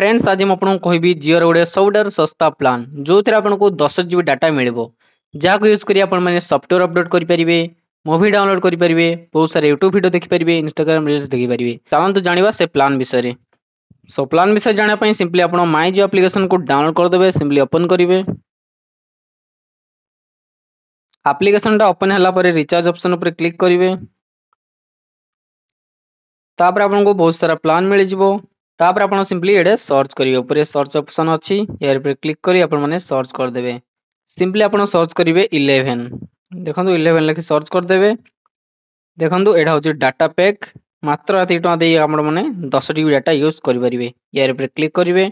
Friends आज मैं आपको कहबी जिओर गोटे सबुठार सस्ता प्लान जो थे आपको 10 GB डाटा मिल जहाँ यूज कर सफ्टवेयर अपडेट करेंगे मूवी डाउनलोड करेंगे बहुत सारे यूट्यूब वीडियो देखिपारे इंस्टाग्राम रील्स देखिपारे। चलते जाना से प्लान विषय। सो प्लान विषय जानापी सिंपली आप माई जियो एप्लिकेशन को डाउनलोड करदे सिंपली ओपन करेंगे। एप्लिकेशन टा ओपन है रिचार्ज ऑप्शन पर क्लिक करेंगे। तापर आपको बहुत सारा प्लान मिल जाव। तापर आप सिंपली ये सर्च करेंगे ऊपर सर्च ऑप्शन अच्छी यार पर क्लिक करी आप सर्च करदे। सिंपली आप सर्च करेंगे 11 देखो 11 लिखि सर्च करदे। देखो यहाँ हूँ डाटा पैक मात्र ये टका दे मैंने 10 GB डाटा यूज करेंगे यार पर क्लिक करेंगे।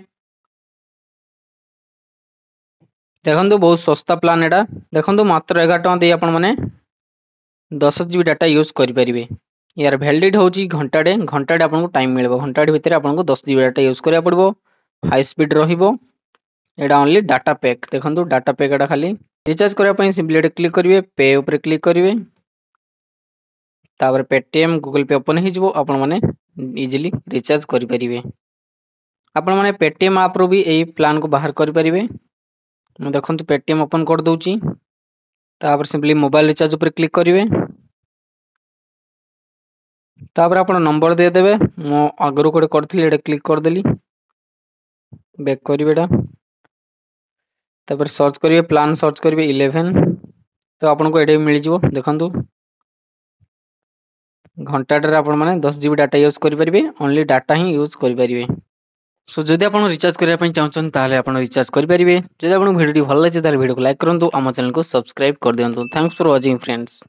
देखो बहुत सस्ता प्लान एटा देखो मात्र 11 टका दे मैंने 10 GB डाटा यूज करेंगे। यार भैलिड हूँ घंटाटे घंटाटे आपको टाइम मिल घंटाटे भितर आपको 10 GB डाटा यूज करा पड़ो हाई स्पीड रहा ओनली डाटा पैक। देखो डाटा पैक एटा खाली रिचार्ज करने सिंपली क्लिक करेंगे पे ऊपर क्लिक करेंगे। तापर पेटीएम गूगल पे ओपन हो इजिली रिचार्ज करेंगे। आपण मैंने पेटीएम आप रू भी यही प्लान को बाहर करेंगे। देखो पेटीएम ओपन कर दूची तापर सिंपली मोबाइल रिचार्ज ऊपर क्लिक करेंगे। तापर आप नंबर देदेवे मो आगु गोटे करी क्लिक करदेली बैक करेंगे। तापर सर्च करेंगे प्लान सर्च करेंगे 11 तो आपको ये मिल जाव। देखो घंटाटे आप 10 GB डाटा यूज करेंगे ओनली डाटा ही यूज करेंगे। सो जदि आप रिचार्ज करने चाहते हैं आप रिचार्ज करेंगे। जब आपको वीडियो भल लगे वीडियो को लाइक करूँ आम चैनल को सब्सक्राइब कर दिखाँ। Thanks for watching friends.